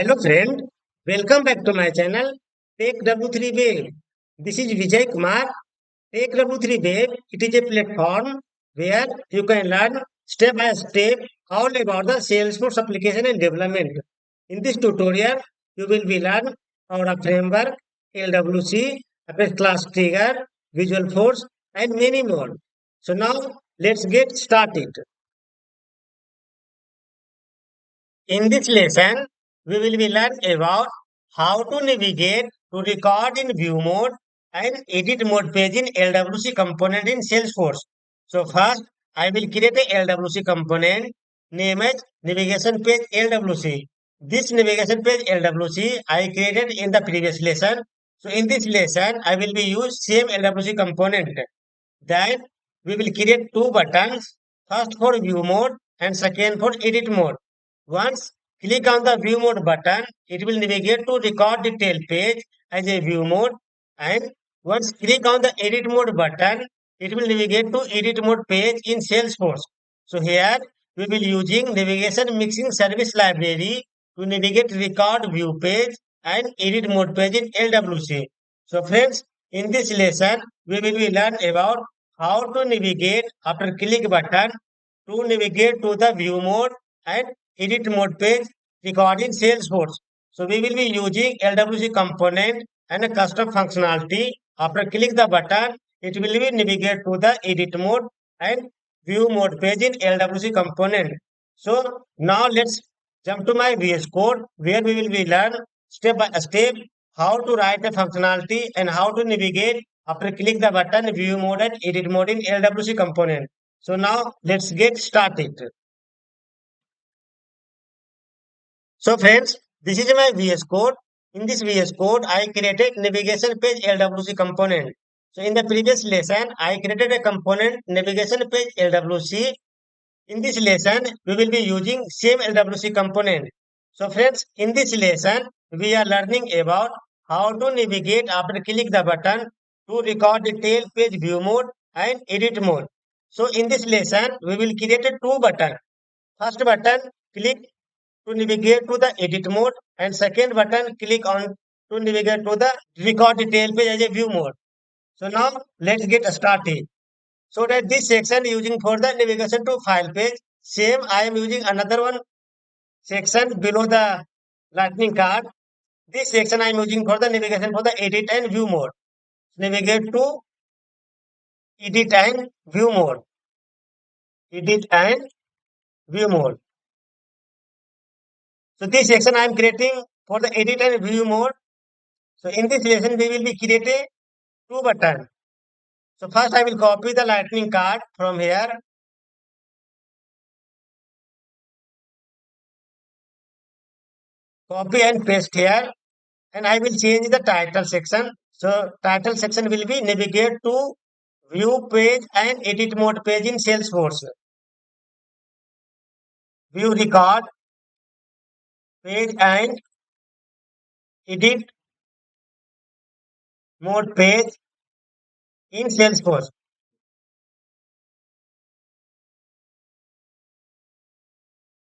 Hello friend, welcome back to my channel Take W3 Wave. This is Vijay Kumar. Take W3 Wave, it is a platform where you can learn step by step all about the Salesforce application and development. In this tutorial, you will be learn our framework, LWC, Apex Class Trigger, Visual Force, and many more. So now let's get started. In this lesson, we will be learn about how to navigate to record in view mode and edit mode page in LWC component in Salesforce. So first, I will create a LWC component name as navigation page LWC. This navigation page LWC I created in the previous lesson. So in this lesson, I will be use same LWC component. Then we will create two buttons, first for view mode and second for edit mode. Once click on the view mode button, it will navigate to record detail page as a view mode, and once click on the edit mode button, it will navigate to edit mode page in Salesforce. So here we will using navigation mixing service library to navigate record view page and edit mode page in LWC. So friends, in this lesson, we will be learn about how to navigate after click button to navigate to the view mode and edit mode page recording Salesforce. So we will be using LWC component and a custom functionality. After click the button, it will be navigate to the edit mode and view mode page in LWC component. So now let's jump to my VS Code where we will be learn step by step how to write a functionality and how to navigate after click the button view mode and edit mode in LWC component. So now let's get started. So friends, this is my VS Code. In this VS Code, I created navigation page LWC component. So in the previous lesson, I created a component navigation page LWC. In this lesson, we will be using same LWC component. So friends, in this lesson, we are learning about how to navigate after click the button to record detail page view mode and edit mode. So in this lesson, we will create a two button. First button, click to navigate to the edit mode, and second button click on to navigate to the record detail page as a view mode. So now let's get started. So that this section using for the navigation to file page, same I am using another one section below the lightning card. This section I am using for the navigation for the edit and view mode. Navigate to edit and view mode. Edit and view mode. So this section I am creating for the edit and view mode. So in this lesson we will be creating two buttons. So first I will copy the lightning card from here. Copy and paste here. And I will change the title section. So title section will be navigate to view page and edit mode page in Salesforce. View record page and edit mode page in Salesforce.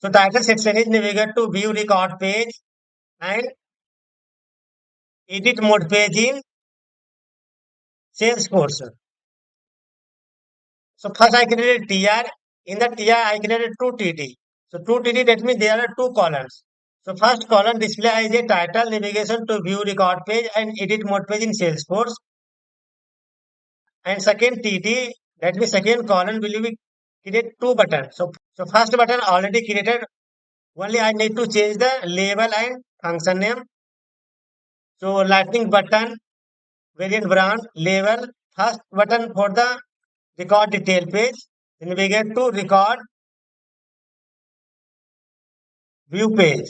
So title section is navigate to view record page and edit mode page in Salesforce. So first I created TR. In the TR I created two TD. So two TD, that means there are two columns. So first column display as a title navigation to view record page and edit mode page in Salesforce. And second TD, that means second column will be create two buttons. So first button already created. Only I need to change the label and function name. So lightning button, variant brand, label, first button for the record detail page. Then we get to record view page.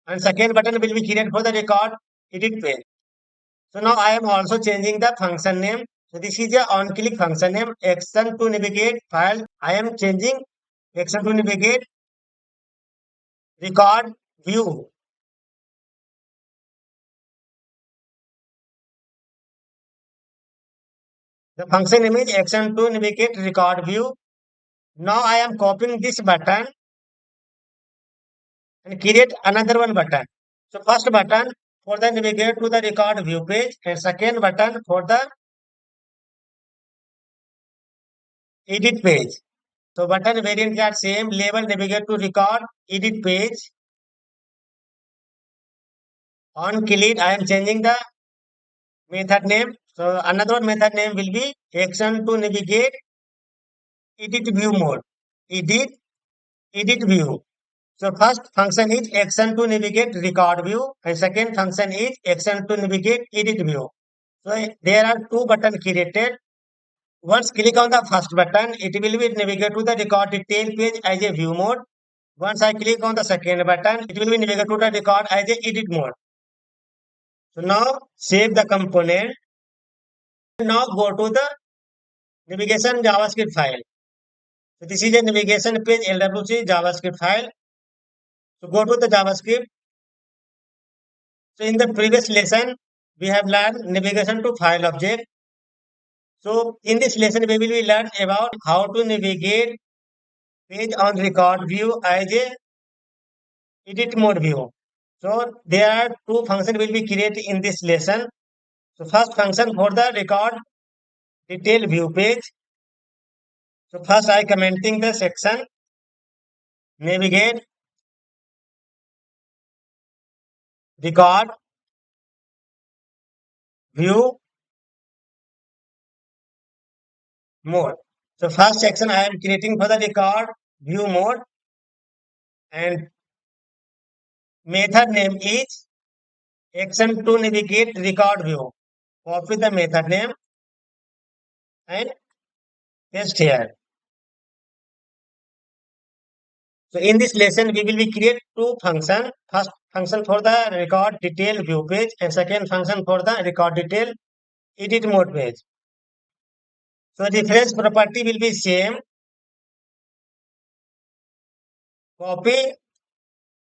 And second button will be created for the record edit page. So now I am also changing the function name. So this is a on click function name, action to navigate file. I am changing action to navigate record view. The function name is action to navigate record view. Now I am copying this button and create another one button. So first button for the navigate to the record view page and second button for the edit page. So button variants are same, label navigate to record edit page. On click I am changing the method name. So another one method name will be action to navigate edit view mode. Edit edit view. So first function is action to navigate record view and second function is action to navigate edit view. So there are two buttons created. Once click on the first button, it will be navigate to the record detail page as a view mode. Once I click on the second button, it will be navigate to the record as a edit mode. So now save the component. Now go to the navigation JavaScript file. So this is a navigation page LWC JavaScript file. So go to the JavaScript. So in the previous lesson, we have learned navigation to file object. So in this lesson, we will learn about how to navigate page on record view as a edit mode view. So there are two functions will be created in this lesson. So first function for the record detail view page. So first I commenting the section navigate record view mode. So first section I am creating for the record view mode and method name is action to navigate record view. Copy the method name and paste here. So in this lesson, we will be create two functions. First function for the record detail view page and second function for the record detail edit mode page. So reference property will be same. Copy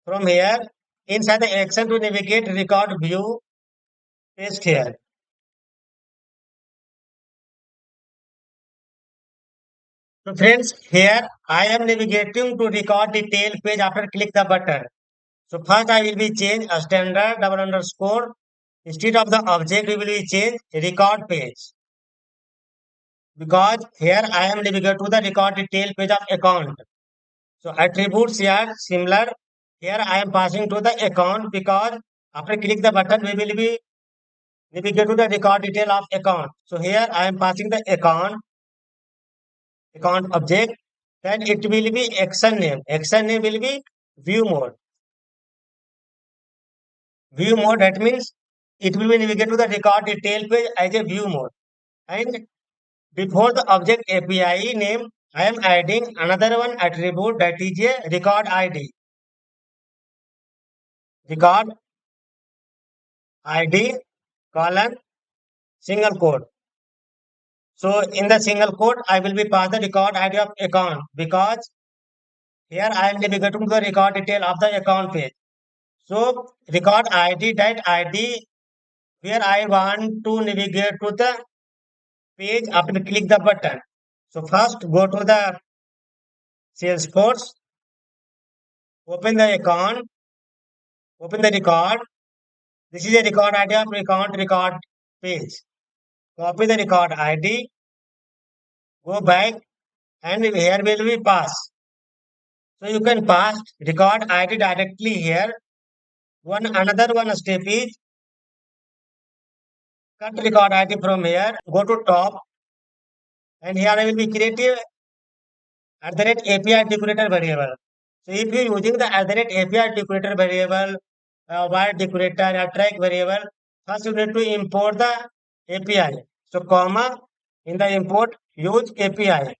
from here inside the action to navigate record view, paste here. So friends, here I am navigating to record detail page after click the button. So first I will be change a standard double underscore. Instead of the object, we will be change record page. Because here I am navigating to the record detail page of account. So attributes here similar. Here I am passing to the account because after click the button, we will be navigate to the record detail of account. So here I am passing the account object. Then it will be action name. Action name will be view mode. View mode that means it will be navigate to the record detail page as a view mode. And before the object API name, I am adding another one attribute that is a record ID. Record ID colon single quote. So in the single quote, I will be pass the record ID of account because here I am navigating the record detail of the account page. So record ID that ID where I want to navigate to the page after click the button. So first go to the Salesforce, open the account, open the record. This is a record ID of account record page. Copy the record ID, go back and here will be pass. So you can pass record ID directly here. Another one step is cut record ID from here, go to top and here I will be creative at the rate API decorator variable. So if you are using the at the rate API decorator variable, wire decorator or track variable, first you need to import the API. So comma in the import use API.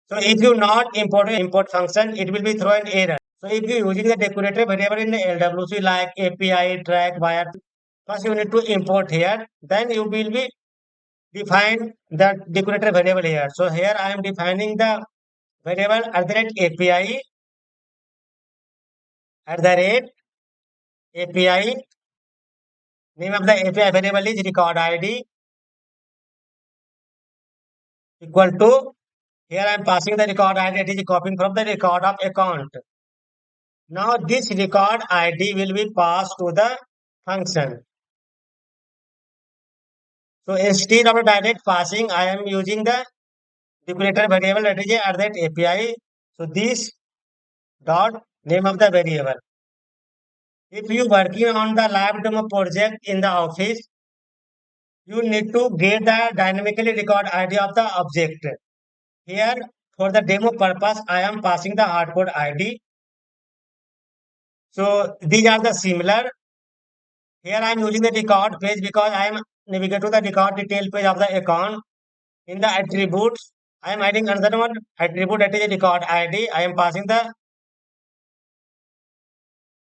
So if you not import function, it will be throw an error. So if you using the decorator variable in the LWC like API, track, wire, first you need to import here. Then you will be define the decorator variable here. So here I am defining the variable at the rate API at the rate API. Name of the API variable is record ID equal to Here I am passing the record ID. It is copying from the record of account. Now this record ID will be passed to the function. So instead of the direct passing, I am using the declarator variable, that is at that API. So this dot name of the variable. If you working on the lab demo project in the office, you need to get the dynamically record ID of the object. Here, for the demo purpose, I am passing the hardcode ID. So these are the similar. Here I am using the record page because I am navigate to the record detail page of the account. In the attributes, I am adding another one attribute, that is a record ID. I am passing the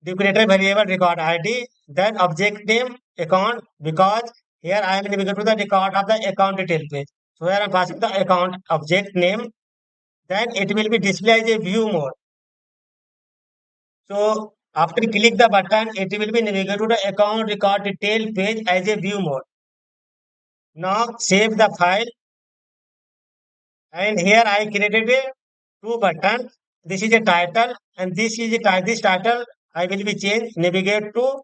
declarator variable record ID, then object name account, because here I am navigate to the record of the account detail page. So here I am passing the account object name, then it will be displayed as a view mode. So after click the button, it will be navigate to the account record detail page as a view mode. Now save the file, and here I created a two button. This is a title and this is a this title I will be change navigate to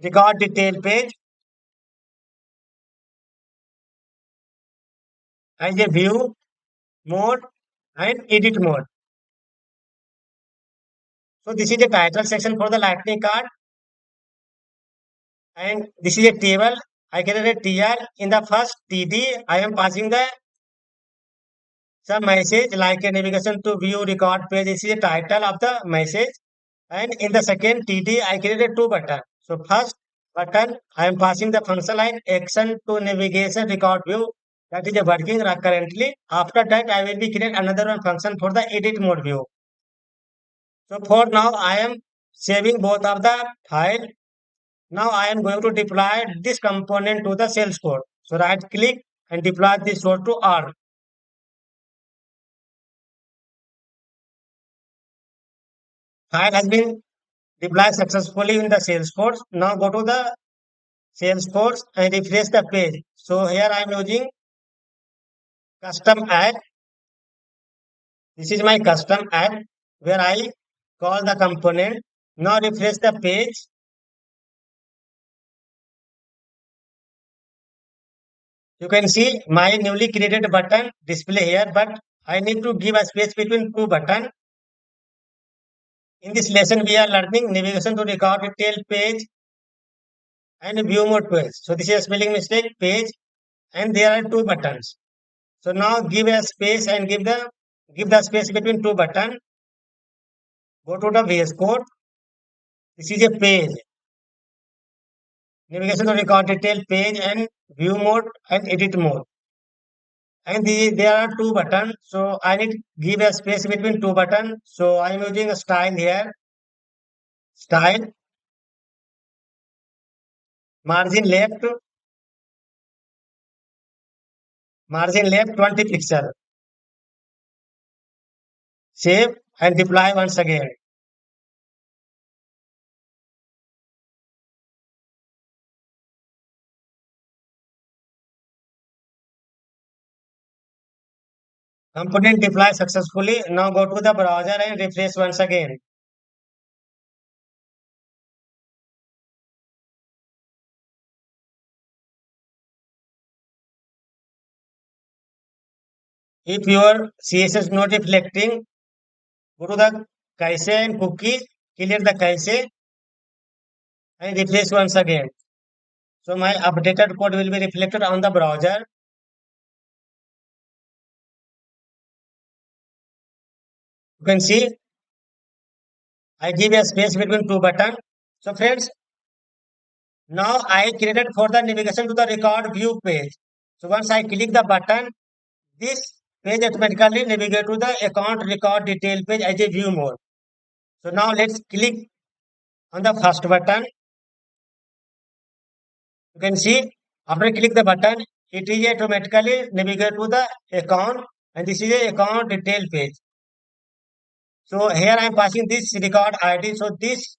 record detail page as a view mode and edit mode. So this is the title section for the lightning card, and this is a table. I created a TR. In the first TD, I am passing the some message like a navigation to view record page. This is the title of the message. And in the second TD, I created two button. So first button, I am passing the function line action to navigation record view. That is a working currently. After that, I will be create another one function for the edit mode view. So for now, I am saving both of the file. Now I am going to deploy this component to the Salesforce code. So right click and deploy this source to R. File has been deployed successfully in the Salesforce. Now go to the Salesforce and refresh the page. So here I am using custom add. This is my custom add where I call the component. Now refresh the page. You can see my newly created button display here, but I need to give a space between two buttons. In this lesson, we are learning navigation to record detail page and view mode page. So this is a spelling mistake page, and there are two buttons. So now give a space and give the space between two buttons. Go to the VS Code. This is a page. Navigation to record detail page and view mode and edit mode. And there are two buttons. So I need give a space between two buttons. So I am using a style here. Style. Margin left. Margin left 20 pixel. Save and deploy once again. Component deploy successfully. Now go to the browser and refresh once again. If your CSS not reflecting, go to the cache and cookies, clear the cache and refresh once again. So my updated code will be reflected on the browser. You can see I give a space between two buttons. So friends, now I created for the navigation to the record view page. So once I click the button, this page automatically navigate to the account record detail page as a view mode. So now let's click on the first button. You can see after click the button, it is automatically navigate to the account, and this is a account detail page. So here I am passing this record ID. So this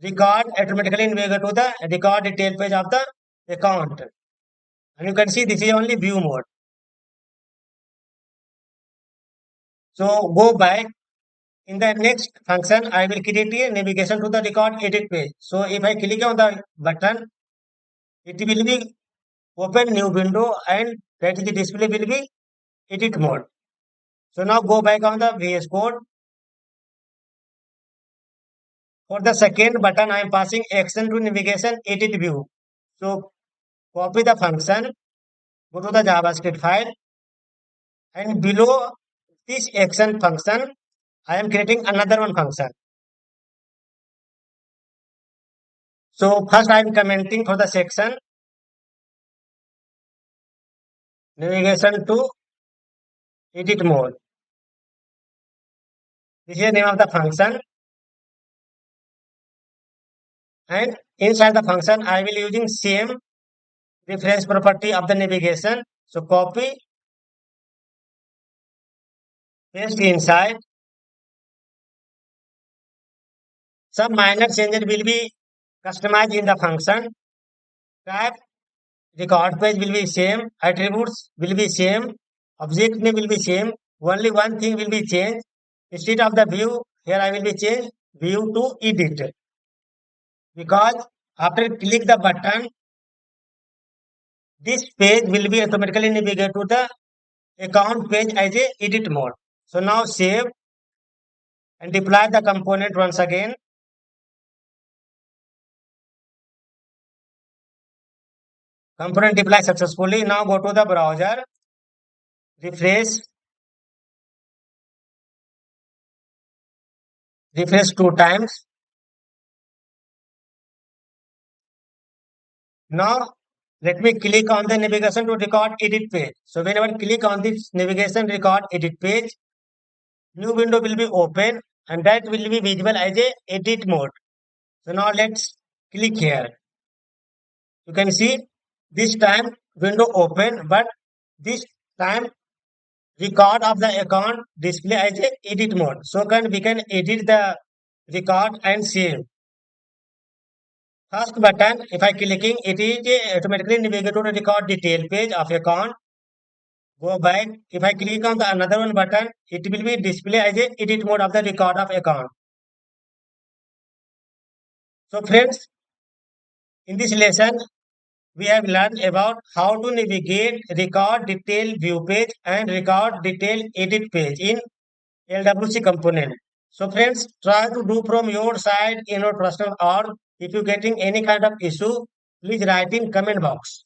record automatically navigate to the record detail page of the account. And you can see this is only view mode. So go back. In the next function, I will create a navigation to the record edit page. So if I click on the button, it will be open new window and that is the display will be edit mode. So now go back on the VS Code. For the second button, I am passing action to navigation edit view. So copy the function, go to the JavaScript file, and below this action function, I am creating another one function. So first I am commenting for the section navigation to edit mode. This is the name of the function, and inside the function I will using same reference property of the navigation. So copy, paste inside. Some minor changes will be customized in the function. Type record page will be same, attributes will be same, object name will be same. Only one thing will be changed. Instead of the view, here I will be change view to edit. Because after click the button, this page will be automatically navigate to the account page as a edit mode. So now save and deploy the component once again. Component deploy successfully. Now go to the browser, refresh 2 times. Now let me click on the navigation to record edit page. So whenever click on this navigation record edit page, new window will be open and that will be visible as a edit mode. So now let's click here. You can see this time window open, but this time record of the account display as a edit mode. So we can edit the record and save. First button, if I clicking, it is automatically navigate to the record detail page of account. Go back. If I click on the another one button, it will be display as a edit mode of the record of account. So friends, in this lesson, we have learned about how to navigate record detail view page and record detail edit page in LWC component. So friends, try to do from your side in your personal, or if you getting any kind of issue, please write in comment box.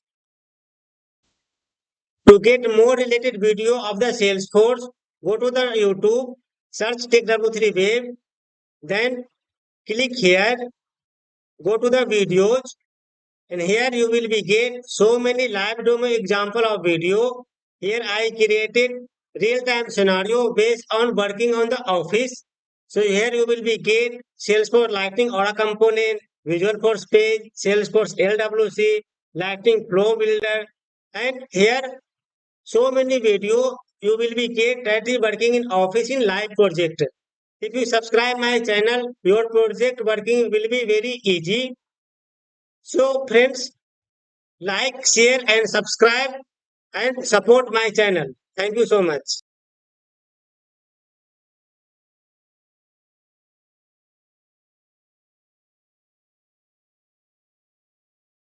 To get more related video of the Salesforce, go to the YouTube, search TechW3 Web, then click here, go to the videos, and here you will be get so many live demo example of video. Here I created real-time scenario based on working on the office. So here you will be get Salesforce Lightning Aura component, Visual Force page, Salesforce LWC, Lightning Flow Builder, and here so many video you will be get that is working in office in live project. If you subscribe my channel, your project working will be very easy. So friends, like, share and subscribe and support my channel. Thank you so much.